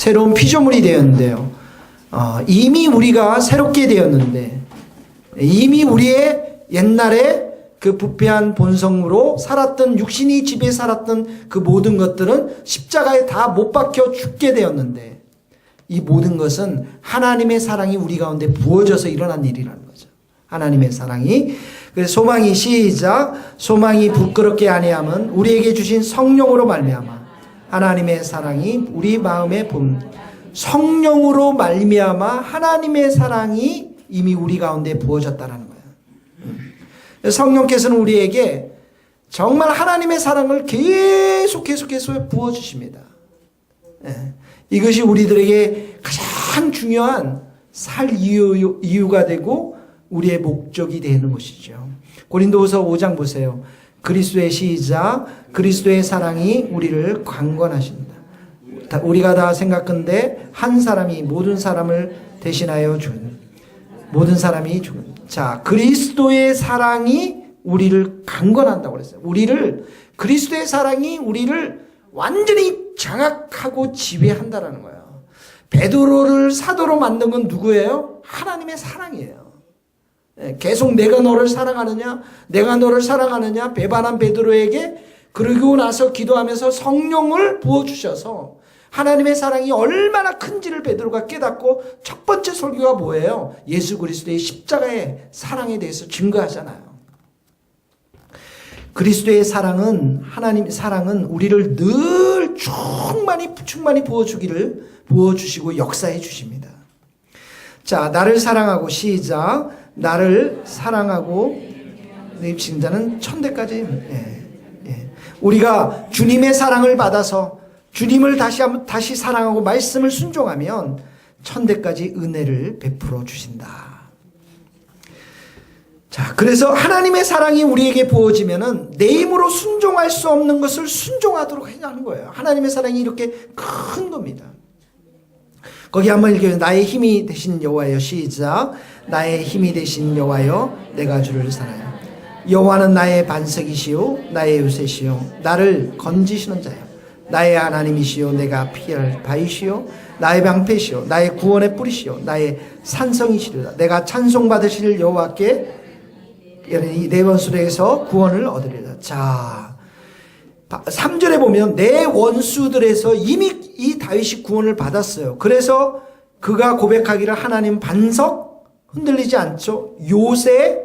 새로운 피조물이 되었는데요. 이미 우리가 새롭게 되었는데, 이미 우리의 옛날에 그 부패한 본성으로 살았던, 육신이 지배 살았던 그 모든 것들은 십자가에 다 못 박혀 죽게 되었는데, 이 모든 것은 하나님의 사랑이 우리 가운데 부어져서 일어난 일이라는 거죠. 하나님의 사랑이. 그래서 소망이, 시작. 소망이 부끄럽게 아니함은 우리에게 주신 성령으로 말미암아 하나님의 사랑이 우리 마음에 성령으로 말미암아 하나님의 사랑이 이미 우리 가운데 부어졌다는 거예요. 성령께서는 우리에게 정말 하나님의 사랑을 계속 부어주십니다. 이것이 우리들에게 가장 중요한 살 이유가 되고 우리의 목적이 되는 것이죠. 고린도후서 5장 보세요. 그리스도의 시작. 그리스도의 사랑이 우리를 강권하신다. 우리가 다 생각건대 한 사람이 모든 사람을 대신하여 준, 모든 사람이 죽은. 자, 그리스도의 사랑이 우리를 강권한다고 그랬어요. 그리스도의 사랑이 우리를 완전히 장악하고 지배한다라는 거예요. 베드로를 사도로 만든 건 누구예요? 하나님의 사랑이에요. 계속 내가 너를 사랑하느냐, 내가 너를 사랑하느냐 배반한 베드로에게 그러고 나서 기도하면서 성령을 부어주셔서 하나님의 사랑이 얼마나 큰지를 베드로가 깨닫고 첫 번째 설교가 뭐예요? 예수 그리스도의 십자가의 사랑에 대해서 증거하잖아요. 그리스도의 사랑은, 하나님의 사랑은 우리를 늘 충만히 부어주시고 역사해 주십니다. 자, 나를 사랑하고, 시작. 나를 사랑하고 내 입신 자는 천대까지. 우리가 주님의 사랑을 받아서 주님을 다시 사랑하고 말씀을 순종하면 천대까지 은혜를 베풀어 주신다. 자, 그래서 하나님의 사랑이 우리에게 부어지면은 내 힘으로 순종할 수 없는 것을 순종하도록 하는 거예요. 하나님의 사랑이 이렇게 큰 겁니다. 거기 한번 읽어요. 나의 힘이 되신 여호와여, 시작. 나의 힘이 되신 여호와여, 내가 주를 사랑하여. 여호와는 나의 반석이시요 나의 요새시요 나를 건지시는 자요 나의 하나님이시요 내가 피할 바위시요 나의 방패시요 나의 구원의 뿌리시요 나의 산성이시리라. 내가 찬송받으실 여호와께 내 원수들에게서 구원을 얻으리라. 자, 3절에 보면 내 원수들에서 이미 이 다윗이 구원을 받았어요. 그래서 그가 고백하기를 하나님 반석 흔들리지 않죠. 요새,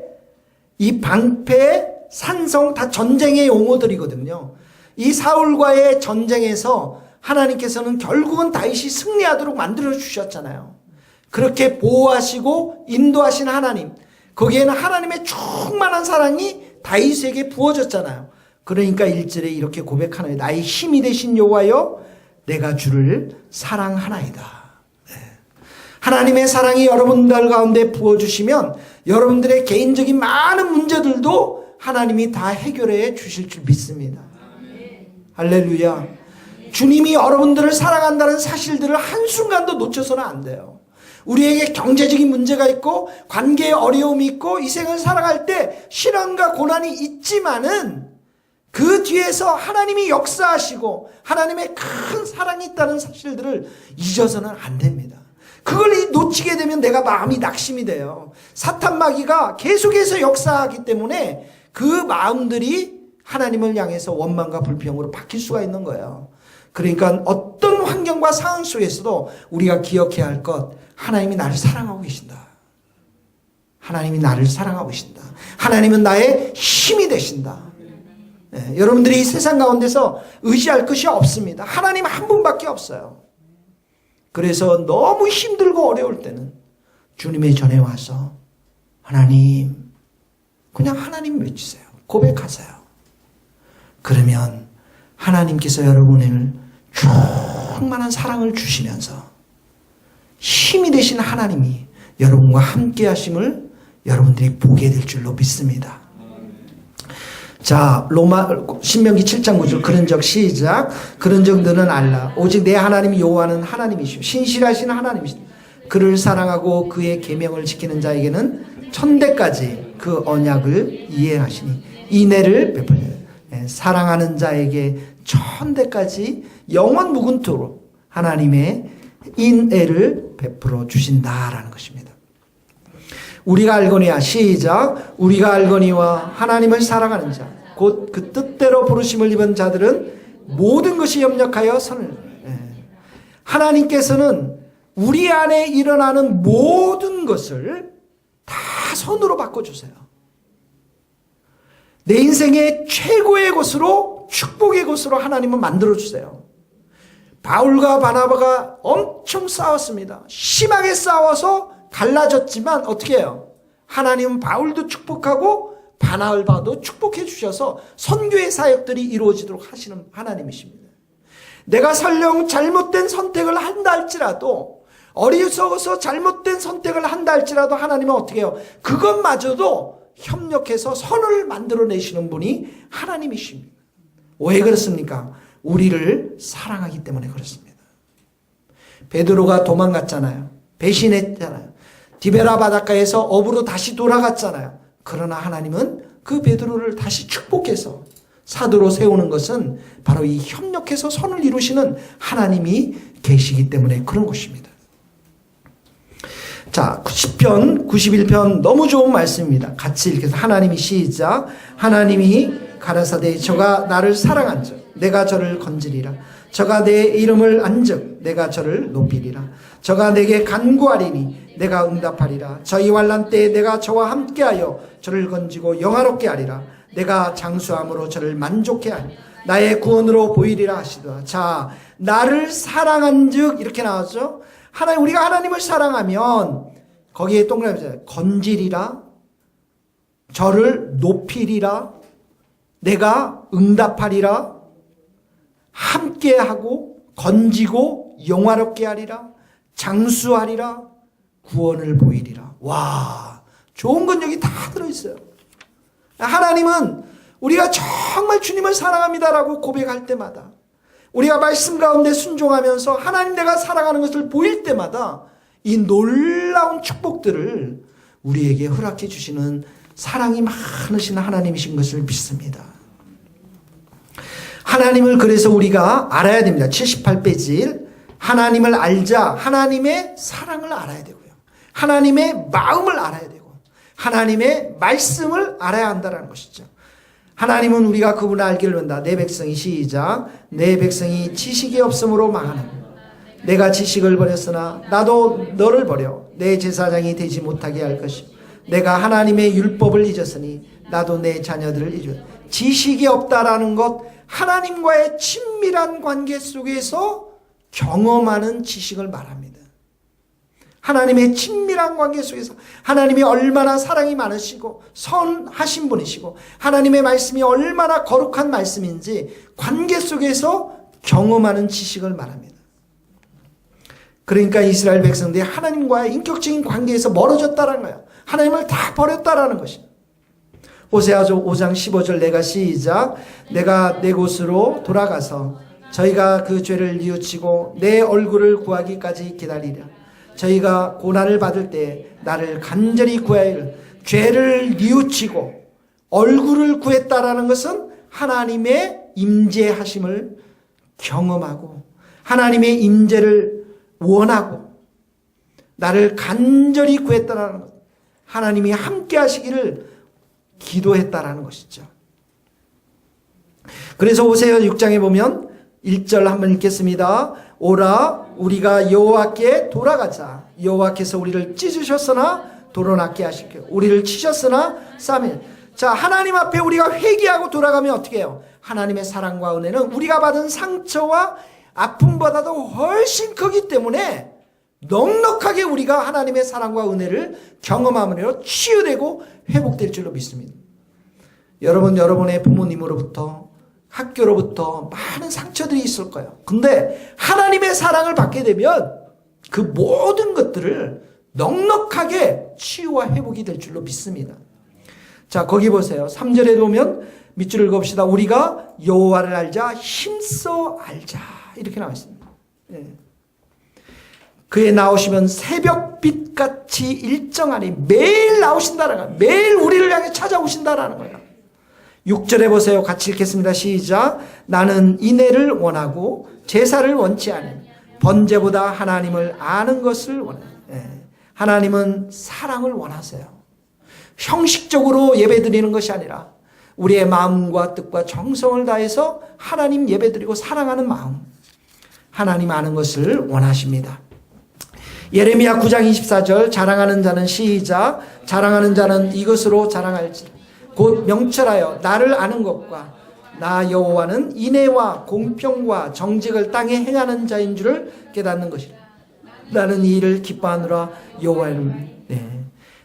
이 방패, 산성 다 전쟁의 용어들이거든요. 이 사울과의 전쟁에서 하나님께서는 결국은 다윗이 승리하도록 만들어 주셨잖아요. 그렇게 보호하시고 인도하신 하나님, 거기에는 하나님의 충만한 사랑이 다윗에게 부어졌잖아요. 그러니까 1절에 이렇게 고백하나요. 나의 힘이 되신 여호와여, 내가 주를 사랑하나이다. 하나님의 사랑이 여러분들 가운데 부어주시면 여러분들의 개인적인 많은 문제들도 하나님이 다 해결해 주실 줄 믿습니다. 할렐루야. 주님이 여러분들을 사랑한다는 사실들을 한순간도 놓쳐서는 안 돼요. 우리에게 경제적인 문제가 있고 관계에 어려움이 있고 이 생을 살아갈 때 시련과 고난이 있지만은 그 뒤에서 하나님이 역사하시고 하나님의 큰 사랑이 있다는 사실들을 잊어서는 안 됩니다. 그걸 놓치게 되면 내가 마음이 낙심이 돼요. 사탄 마귀가 계속해서 역사하기 때문에 그 마음들이 하나님을 향해서 원망과 불평으로 바뀔 수가 있는 거예요. 그러니까 어떤 환경과 상황 속에서도 우리가 기억해야 할 것, 하나님이 나를 사랑하고 계신다. 하나님이 나를 사랑하고 계신다. 하나님은 나의 힘이 되신다. 여러분들이 이 세상 가운데서 의지할 것이 없습니다. 하나님 한 분밖에 없어요. 그래서 너무 힘들고 어려울 때는 주님의 전에 와서 하나님, 그냥 하나님 외치세요. 고백하세요. 그러면 하나님께서 여러분을 충만한 사랑을 주시면서 힘이 되신 하나님이 여러분과 함께 하심을 여러분들이 보게 될 줄로 믿습니다. 자, 신명기 7장 9절 그런즉 시작. 그런즉 너는 알라 오직 내 하나님 여호와는 하나님이시오 신실하신 하나님이시오 그를 사랑하고 그의 계명을 지키는 자에게는 천대까지 그 언약을 이행하시니 인애를 베푸니 사랑하는 자에게 천대까지 영원 무궁토록 하나님의 인애를 베풀어 주신다라는 것입니다. 우리가 알거니와 시작. 우리가 알거니와 하나님을 사랑하는 자 곧 그 뜻대로 부르심을 입은 자들은 모든 것이 협력하여 선을 하나님께서는 우리 안에 일어나는 모든 것을 다 선으로 바꿔주세요. 내 인생의 최고의 것으로 축복의 것으로 하나님은 만들어주세요. 바울과 바나바가 엄청 싸웠습니다. 심하게 싸워서 갈라졌지만 어떻게 해요? 하나님은 바울도 축복하고 바나바도 축복해 주셔서 선교의 사역들이 이루어지도록 하시는 하나님이십니다. 내가 설령 잘못된 선택을 한다 할지라도 어리석어서 잘못된 선택을 한다 할지라도 하나님은 어떻게 해요? 그것마저도 협력해서 선을 만들어내시는 분이 하나님이십니다. 왜 그렇습니까? 우리를 사랑하기 때문에 그렇습니다. 베드로가 도망갔잖아요. 배신했잖아요. 디베라 바닷가에서 업으로 다시 돌아갔잖아요. 그러나 하나님은 그 베드로를 다시 축복해서 사도로 세우는 것은 바로 이 협력해서 선을 이루시는 하나님이 계시기 때문에 그런 것입니다. 자, 시편 91편 너무 좋은 말씀입니다. 같이 읽겠습니다. 하나님이 시작. 하나님이 가라사대 저가 나를 사랑한즉 내가 저를 건지리라. 저가 내 이름을 안즉 내가 저를 높이리라. 저가 내게 간구하리니 내가 응답하리라. 저희 환난 때에 내가 저와 함께하여 저를 건지고 영화롭게 하리라. 내가 장수함으로 저를 만족해 하리. 나의 구원으로 보이리라 하시더라. 자, 나를 사랑한즉 이렇게 나왔죠. 하나님, 우리가 하나님을 사랑하면 거기에 동그라미 있어요. 건지리라. 저를 높이리라. 내가 응답하리라. 함께하고 건지고 영화롭게 하리라. 장수하리라. 구원을 보이리라. 와, 좋은 건 여기 다 들어있어요. 하나님은 우리가 정말 주님을 사랑합니다라고 고백할 때마다 우리가 말씀 가운데 순종하면서 하나님 내가 사랑하는 것을 보일 때마다 이 놀라운 축복들을 우리에게 허락해 주시는 사랑이 많으신 하나님이신 것을 믿습니다. 하나님을 그래서 우리가 알아야 됩니다. 78페이지 하나님을 알자. 하나님의 사랑을 알아야 되고요. 하나님의 마음을 알아야 되고 하나님의 말씀을 알아야 한다는 것이죠. 하나님은 우리가 그분을 알기를 원한다. 내 백성이 시작. 내 백성이 지식이 없음으로 망하는 내가 지식을 버렸으나 나도 너를 버려 내 제사장이 되지 못하게 할 것이요 내가 하나님의 율법을 잊었으니 나도 내 자녀들을 잊었다. 지식이 없다라는 것, 하나님과의 친밀한 관계 속에서 경험하는 지식을 말합니다. 하나님의 친밀한 관계 속에서 하나님이 얼마나 사랑이 많으시고 선하신 분이시고 하나님의 말씀이 얼마나 거룩한 말씀인지 관계 속에서 경험하는 지식을 말합니다. 그러니까 이스라엘 백성들이 하나님과의 인격적인 관계에서 멀어졌다는 거예요. 하나님을 다 버렸다라는 것입니다. 호세아 5장 15절 내가 시작. 내가 내 곳으로 돌아가서 저희가 그 죄를 뉘우치고 내 얼굴을 구하기까지 기다리랴. 저희가 고난을 받을 때 나를 간절히 구하여 죄를 뉘우치고 얼굴을 구했다라는 것은 하나님의 임재하심을 경험하고 하나님의 임재를 원하고 나를 간절히 구했다라는 것, 하나님이 함께 하시기를 기도했다라는 것이죠. 그래서 호세아 6장에 보면 1절 한번 읽겠습니다. 오라 우리가 여호와께 돌아가자. 여호와께서 우리를 찢으셨으나 도로낫게 하실게요. 우리를 치셨으나 싸매. 자, 하나님 앞에 우리가 회개하고 돌아가면 어떻게 해요? 하나님의 사랑과 은혜는 우리가 받은 상처와 아픔보다도 훨씬 크기 때문에 넉넉하게 우리가 하나님의 사랑과 은혜를 경험함으로 치유되고 회복될 줄로 믿습니다. 여러분, 여러분의 부모님으로부터 학교로부터 많은 상처들이 있을 거예요. 근데 하나님의 사랑을 받게 되면 그 모든 것들을 넉넉하게 치유와 회복이 될 줄로 믿습니다. 자, 거기 보세요. 3절에 보면 밑줄을 그읍시다. 우리가 여호와를 알자, 힘써 알자. 이렇게 나와 있습니다. 예. 그에 나오시면 새벽빛같이 일정하니 매일 나오신다라는 거예요. 매일 우리를 향해 찾아오신다라는 거예요. 6절에 보세요. 같이 읽겠습니다. 시작. 나는 인애를 원하고 제사를 원치 않으니 번제보다 하나님을 아는 것을 원해요. 하나님은 사랑을 원하세요. 형식적으로 예배드리는 것이 아니라 우리의 마음과 뜻과 정성을 다해서 하나님 예배드리고 사랑하는 마음, 하나님 아는 것을 원하십니다. 예레미야 9장 24절 자랑하는 자는 시작 자랑하는 자는 이것으로 자랑할지라 곧 명철하여 나를 아는 것과 나 여호와는 인애와 공평과 정직을 땅에 행하는 자인 줄을 깨닫는 것이라. 나는 이 일을 기뻐하노라. 여호와는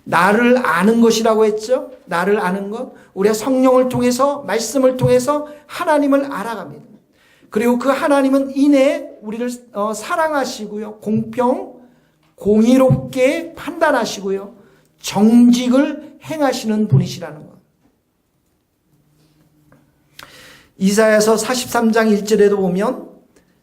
나를 아는 것이라고 했죠. 나를 아는 것. 우리가 성령을 통해서 말씀을 통해서 하나님을 알아갑니다. 그리고 그 하나님은 인애 우리를 사랑하시고요. 공평 공의롭게 판단하시고요. 정직을 행하시는 분이시라는 것. 이사야서 43장 1절에도 보면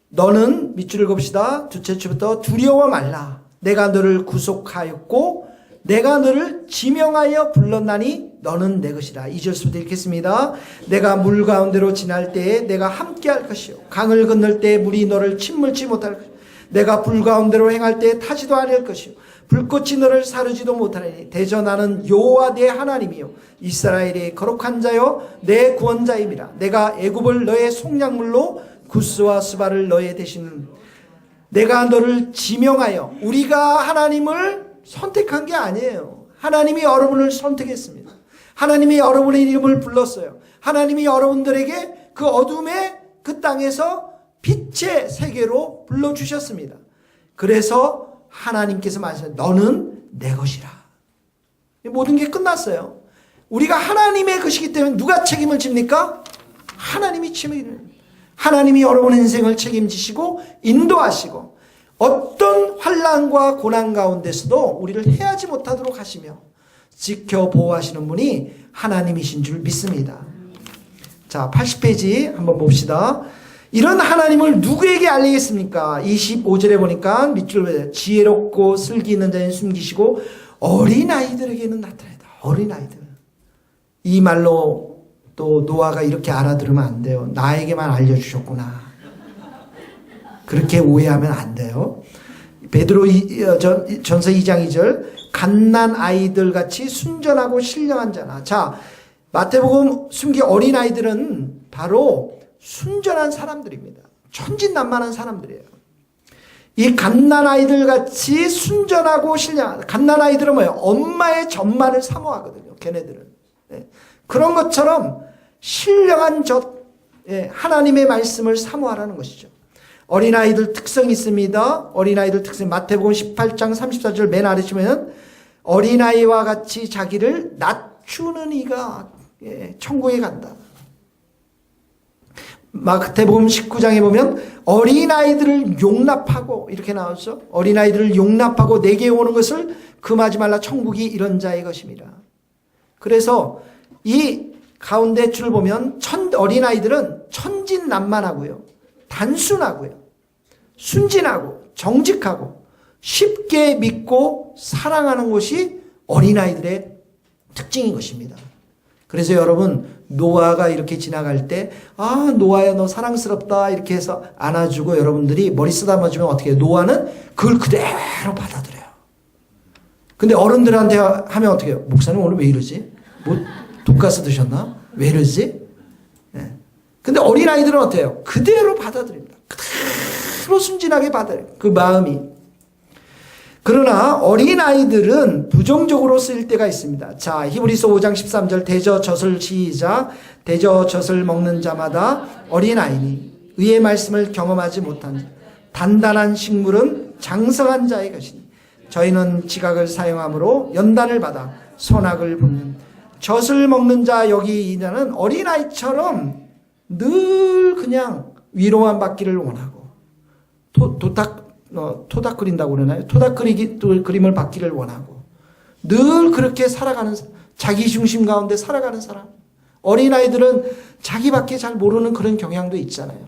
너는 밑줄 읽읍시다. 두째 주부터 두려워 말라. 내가 너를 구속하였고 내가 너를 지명하여 불렀나니 너는 내 것이라. 2절부터 읽겠습니다. 내가 물 가운데로 지날 때에 내가 함께할 것이요 강을 건널 때에 물이 너를 침몰치 못할 것이요 내가 불 가운데로 행할 때에 타지도 않을 것이요 불꽃이 너를 사르지도 못하리니 대저 나는 여호와 내 하나님이요 이스라엘의 거룩한 자요 내 구원자임이라. 내가 애굽을 너의 속량물로 구스와 스바를 너의 대신 내가 너를 지명하여. 우리가 하나님을 선택한 게 아니에요. 하나님이 여러분을 선택했습니다. 하나님이 여러분의 이름을 불렀어요. 하나님이 여러분들에게 그 어둠의 그 땅에서 빛의 세계로 불러주셨습니다. 그래서 하나님께서 말씀하셨어요. 너는 내 것이라. 모든 게 끝났어요. 우리가 하나님의 것이기 때문에 누가 책임을 집니까? 하나님이 책임을. 하나님이 여러분의 인생을 책임지시고 인도하시고 어떤 환난과 고난 가운데서도 우리를 해하지 못하도록 하시며 지켜 보호하시는 분이 하나님이신 줄 믿습니다. 자, 80페이지 한번 봅시다. 이런 하나님을 누구에게 알리겠습니까? 25절에 보니까 밑줄 지혜롭고 슬기 있는 자는 숨기시고 어린아이들에게는 나타내다. 어린아이들. 이 말로 또 노아가 이렇게 알아들으면 안 돼요. 나에게만 알려주셨구나. 그렇게 오해하면 안 돼요. 베드로 전서 2장 2절 갓난 아이들 같이 순전하고 신령한 자나. 자, 마태복음 숨기 어린아이들은 바로 순전한 사람들입니다. 천진난만한 사람들이에요. 이 갓난아이들 같이 순전하고 신령한, 갓난아이들은 뭐예요? 엄마의 젖만을 사모하거든요. 걔네들은. 그런 것처럼 신령한 하나님의 말씀을 사모하라는 것이죠. 어린아이들 특성이 있습니다. 어린아이들 특성, 마태복음 18장 34절 맨 아래 치면 어린아이와 같이 자기를 낮추는 이가 천국에 간다. 마태복음 19장에 보면 어린아이들을 용납하고 이렇게 나왔죠. 어린아이들을 용납하고 내게 오는 것을 금하지 말라. 천국이 이런 자의 것입니다. 그래서 이 가운데 줄을 보면 어린아이들은 천진난만하고요. 단순하고요. 순진하고 정직하고 쉽게 믿고 사랑하는 것이 어린아이들의 특징인 것입니다. 그래서 여러분 노아가 이렇게 지나갈 때 아 노아야 너 사랑스럽다 이렇게 해서 안아주고 여러분들이 머리 쓰다듬어주면 어떻게 해요? 노아는 그걸 그대로 받아들여요. 근데 어른들한테 하면 어떻게 해요? 목사님 오늘 왜 이러지? 뭐 돈가스 드셨나? 왜 이러지? 네. 근데 어린아이들은 어때요? 그대로 받아들입니다. 그대로 순진하게 받아들여요. 그 마음이. 그러나 어린아이들은 부정적으로 쓰일 때가 있습니다. 자, 히브리서 5장 13절 대저젖을 시작. 대저젖을 먹는 자마다 어린아이니 의의 말씀을 경험하지 못한 자. 단단한 식물은 장성한 자의 것이니 저희는 지각을 사용함으로 연단을 받아 선악을 붓는 젖을 먹는 자. 여기 이자는 어린아이처럼 늘 그냥 위로만 받기를 원하고 토닥 그린다고 그러나요? 토닥 그림을 받기를 원하고 늘 그렇게 살아가는 자기 중심 가운데 살아가는 사람. 어린아이들은 자기밖에 잘 모르는 그런 경향도 있잖아요.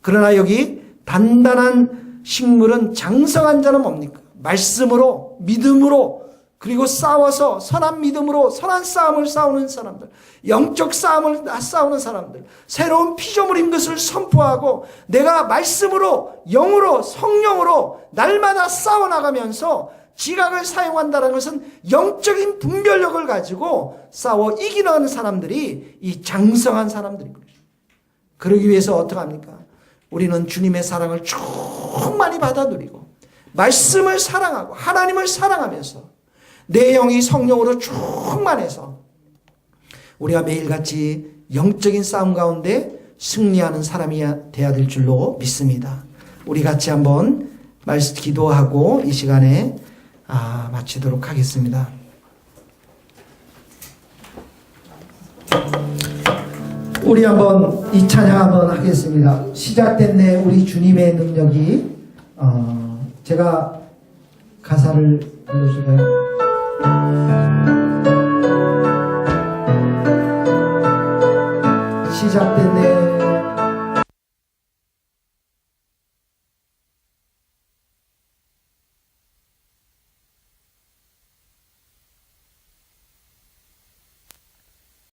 그러나 여기 단단한 식물은 장성한 자는 뭡니까? 말씀으로 믿음으로 그리고 싸워서 선한 믿음으로 선한 싸움을 싸우는 사람들, 영적 싸움을 싸우는 사람들, 새로운 피조물인 것을 선포하고 내가 말씀으로 영으로 성령으로 날마다 싸워나가면서 지각을 사용한다는 것은 영적인 분별력을 가지고 싸워 이기는 사람들이 이 장성한 사람들입니다. 그러기 위해서 어떻게 합니까? 우리는 주님의 사랑을 충만히 받아 누리고 말씀을 사랑하고 하나님을 사랑하면서 내 영이 성령으로 충만해서 우리가 매일같이 영적인 싸움 가운데 승리하는 사람이 되어야 될 줄로 믿습니다. 우리 같이 한번 말씀 기도하고 이 시간에 마치도록 하겠습니다. 우리 한번 이 찬양 한번 하겠습니다. 시작됐네 우리 주님의 능력이. 제가 가사를 불러줄까요? 시작됐네